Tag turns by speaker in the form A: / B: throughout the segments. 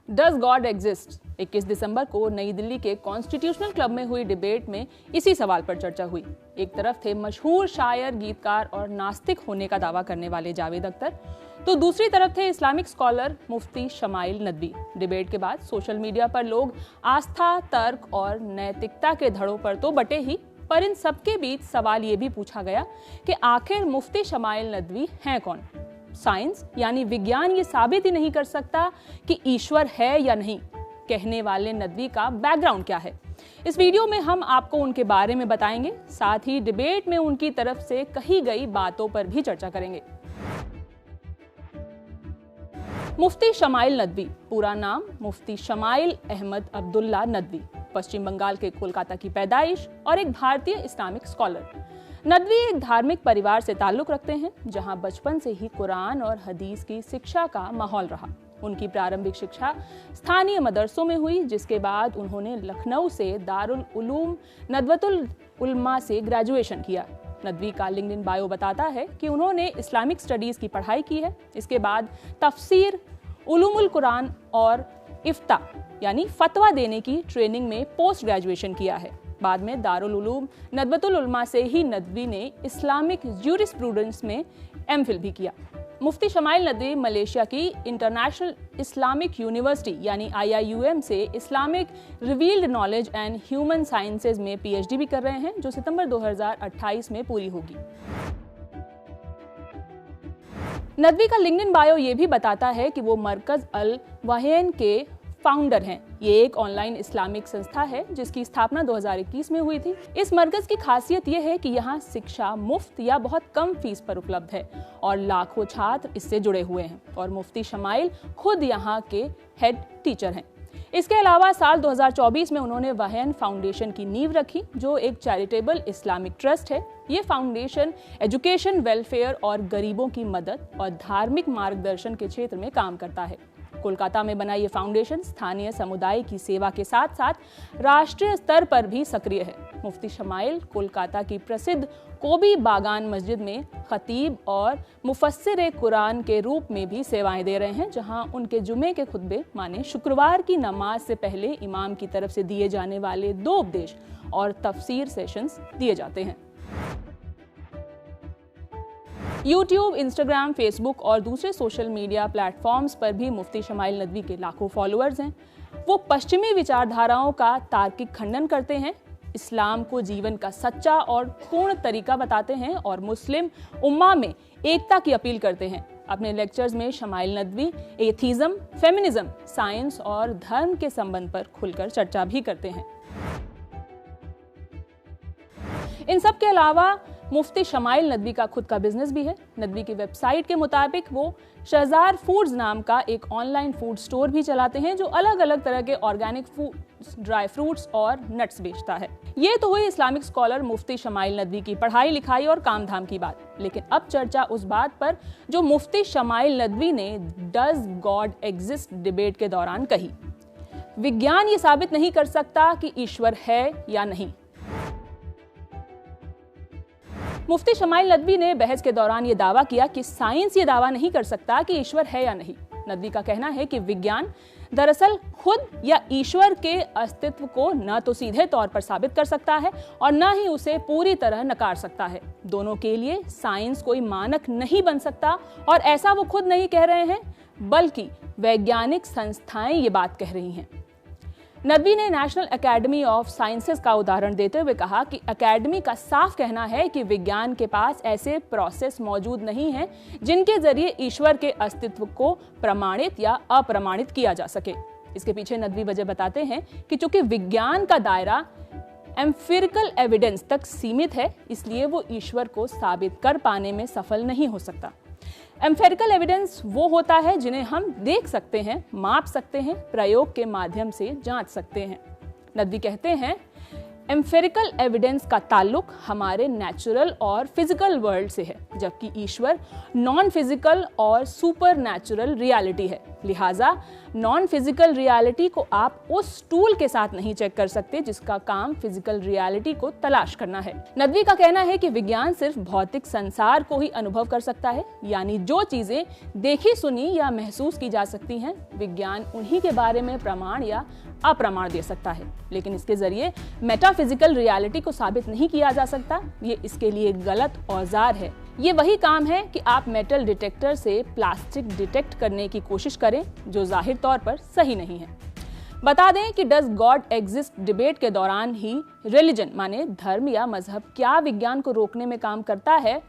A: Does God exist 21 दिसंबर को नई दिल्ली के कॉन्स्टिट्यूशनल क्लब में हुई डिबेट में इसी सवाल पर चर्चा हुई। एक तरफ थे मशहूर शायर, गीतकार और नास्तिक होने का दावा करने वाले जावेद अख्तर, तो दूसरी तरफ थे इस्लामिक स्कॉलर मुफ्ती शमाइल नदवी। डिबेट के बाद सोशल मीडिया पर लोग आस्था, तर्क और नैतिकता के धड़ों पर तो बटे ही, पर इन सबके बीच सवाल ये भी पूछा गया कि आखिर मुफ्ती शमाइल नदवी हैं कौन। साइंस यानी विज्ञान ये साबित ही नहीं कर सकता कि ईश्वर है या नहीं, कहने वाले नदवी का बैकग्राउंड क्या है। इस वीडियो में हम आपको उनके बारे में बताएंगे, साथ ही डिबेट में उनकी तरफ से कही गई बातों पर भी चर्चा करेंगे। मुफ्ती शमाइल नदवी, पूरा नाम मुफ्ती शमाइल अहमद अब्दुल्ला नदवी, पश्चिम बंगाल के कोलकाता की पैदाइश और एक भारतीय इस्लामिक स्कॉलर। नदवी एक धार्मिक परिवार से ताल्लुक रखते हैं, जहां बचपन से ही कुरान और हदीस की शिक्षा का माहौल रहा। उनकी प्रारंभिक शिक्षा स्थानीय मदरसों में हुई, जिसके बाद उन्होंने लखनऊ से दारुल उलूम नदवतुल उलमा से ग्रेजुएशन किया। नदवी का लिंक्डइन बायो बताता है कि उन्होंने इस्लामिक स्टडीज की पढ़ाई की है। इसके बाद तफसीर, उलूमुल कुरान और इफ्ता यानी फतवा देने की ट्रेनिंग में पोस्ट ग्रेजुएशन किया है। बाद में दारुल उलूम नदवतुल उलमा से ही नदवी ने इस्लामिक ज्यूरिस्प्रूडेंस में एमफिल भी किया। मुफ्ती शमाइल नदवी मलेशिया की इंटरनेशनल इस्लामिक यूनिवर्सिटी यानी IIUM से Islamic revealed knowledge and human sciences में PhD भी कर रहे हैं, जो सितंबर 2028 में पूरी होगी। नदवी का लिंक्डइन बायो ये भी बताता है कि वो मरकज अल वहैन के फाउंडर हैं। ये एक ऑनलाइन इस्लामिक संस्था है जिसकी स्थापना 2021 में हुई थी। इस मरकज की खासियत ये है कि यहाँ शिक्षा मुफ्त या बहुत कम फीस पर उपलब्ध है और लाखों छात्र इससे जुड़े हुए हैं, और मुफ्ती शमाइल खुद यहाँ के हेड टीचर हैं। इसके अलावा साल 2024 में उन्होंने वहैन फाउंडेशन की नींव रखी, जो एक चैरिटेबल इस्लामिक ट्रस्ट है। ये फाउंडेशन एजुकेशन, वेलफेयर और गरीबों की मदद और धार्मिक मार्गदर्शन के क्षेत्र में काम करता है। कोलकाता में बना ये फाउंडेशन स्थानीय समुदाय की सेवा के साथ साथ राष्ट्रीय स्तर पर भी सक्रिय है। मुफ्ती शमाइल कोलकाता की प्रसिद्ध कोबी बागान मस्जिद में खतीब और मुफस्सिर कुरान के रूप में भी सेवाएं दे रहे हैं, जहां उनके जुमे के खुतबे माने शुक्रवार की नमाज से पहले इमाम की तरफ से दिए जाने वाले 2 उपदेश और तफसीर सेशंस दिए जाते हैं। यूट्यूब, इंस्टाग्राम, फेसबुक और दूसरे सोशल मीडिया प्लेटफॉर्म्स पर भी मुफ्ती शमाइल नदवी के लाखों फॉलोअर्स हैं। वो पश्चिमी विचारधाराओं का तार्किक खंडन करते हैं, इस्लाम को जीवन का सच्चा और पूर्ण तरीका बताते हैं और मुस्लिम उम्मा में एकता की अपील करते हैं। अपने लेक्चर्स में smile Nadvi atheism, feminism, science और धर्म के संबंध पर खुलकर चर्चा भी करते हैं। इन सब के अलावा मुफ्ती शमाइल नदवी का खुद का बिजनेस भी है। नदवी की वेबसाइट के मुताबिक वो शहजार फूड्स नाम का एक ऑनलाइन फूड स्टोर भी चलाते हैं, जो अलग अलग तरह के ऑर्गेनिक फूड्स, ड्राई फ्रूट्स और नट्स बेचता है। ये तो हुई इस्लामिक स्कॉलर मुफ्ती शमाइल नदवी की पढ़ाई लिखाई और काम धाम की बात, लेकिन अब चर्चा उस बात पर जो मुफ्ती शमाइल नदवी ने डज गॉड एग्जिस्ट डिबेट के दौरान कही। विज्ञान ये साबित नहीं कर सकता कि ईश्वर है या नहीं। मुफ्ती शमाइल नदवी ने बहस के दौरान ये दावा किया कि साइंस ये दावा नहीं कर सकता कि ईश्वर है या नहीं। नदवी का कहना है कि विज्ञान दरअसल खुद या ईश्वर के अस्तित्व को न तो सीधे तौर पर साबित कर सकता है और न ही उसे पूरी तरह नकार सकता है। दोनों के लिए साइंस कोई मानक नहीं बन सकता, और ऐसा वो खुद नहीं कह रहे हैं, बल्कि वैज्ञानिक संस्थाएं ये बात कह रही हैं। नदवी ने नेशनल एकेडमी ऑफ साइंसेज का उदाहरण देते हुए कहा कि एकेडमी का साफ कहना है कि विज्ञान के पास ऐसे प्रोसेस मौजूद नहीं हैं जिनके जरिए ईश्वर के अस्तित्व को प्रमाणित या अप्रमाणित किया जा सके। इसके पीछे नदवी वजह बताते हैं कि चूंकि विज्ञान का दायरा एम्पिरिकल एविडेंस तक सीमित है, इसलिए वो ईश्वर को साबित कर पाने में सफल नहीं हो सकता। एम्पिरिकल एविडेंस वो होता है जिन्हें हम देख सकते हैं, माप सकते हैं, प्रयोग के माध्यम से जांच सकते हैं। नदवी कहते हैं एम्फेरिकल एविडेंस का ताल्लुक हमारे नेचुरल और फिजिकल वर्ल्ड से है, जबकि ईश्वर नॉन फिजिकल और सुपर नेचुरल रियलिटी है। लिहाजा नॉन फिजिकल रियलिटी को आप उस टूल के साथ नहीं चेक कर सकते जिसका काम फिजिकल रियलिटी को तलाश करना है। नदवी का कहना है कि विज्ञान सिर्फ भौतिक संसार को ही अनुभव कर सकता है, यानी जो चीजें देखी, सुनी या महसूस की जा सकती हैं, विज्ञान उन्हीं के बारे में प्रमाण या अप्रमाण दे सकता है, लेकिन इसके जरिए मेटाफिजिकल रियलिटी को साबित नहीं किया जा सकता। ये इसके लिए गलत औजार है। ये वही काम है कि आप मेटल डिटेक्टर से प्लास्टिक डिटेक्ट करने की कोशिश करें जो जाहिर तौर पर सही नहीं है। बता दें कि डज गॉड एग्जिस्ट डिबेट के दौरान ही रिलीजन माने धर्म या मजहब क्या विज्ञान को रोकने में काम करता है।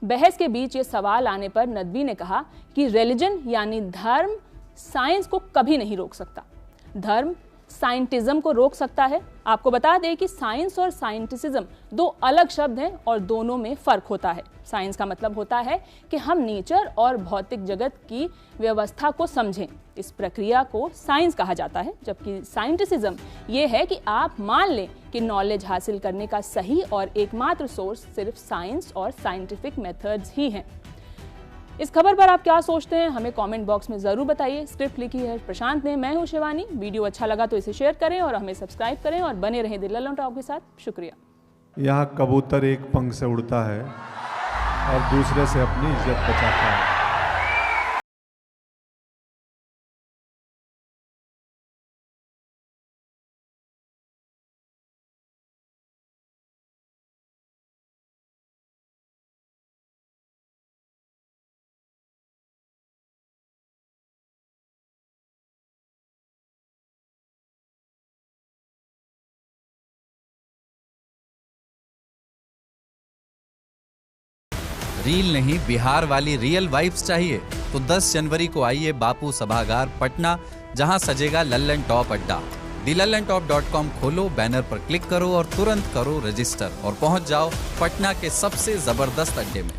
A: बहस के बीच ये सवाल आने पर नदवी ने कहा कि रिलीजन यानी धर्म साइंस को कभी नहीं रोक सकता, धर्म साइंटिज्म को रोक सकता है। आपको बता दें कि साइंस और साइंटिसिज्म दो अलग शब्द हैं और दोनों में फर्क होता है। साइंस का मतलब होता है कि हम नेचर और भौतिक जगत की व्यवस्था को समझें, इस प्रक्रिया को साइंस कहा जाता है, जबकि साइंटिसिज्म ये है कि आप मान लें कि नॉलेज हासिल करने का सही और एकमात्र सोर्स सिर्फ साइंस और साइंटिफिक मेथड्स ही हैं। इस खबर पर आप क्या सोचते हैं हमें कमेंट बॉक्स में जरूर बताइए। स्क्रिप्ट लिखी है प्रशांत ने, मैं हूं शिवानी। वीडियो अच्छा लगा तो इसे शेयर करें और हमें सब्सक्राइब करें और बने रहें द लल्लन टॉक के साथ। शुक्रिया।
B: यहाँ कबूतर एक पंख से उड़ता है और दूसरे से अपनी इज्जत बचाता है।
C: रील नहीं, बिहार वाली रियल वाइब्स चाहिए तो 10 जनवरी को आइए बापू सभागार पटना, जहां सजेगा लल्लन टॉप अड्डा। thelallanTop.com खोलो, बैनर पर क्लिक करो और तुरंत करो रजिस्टर और पहुंच जाओ पटना के सबसे जबरदस्त अड्डे में।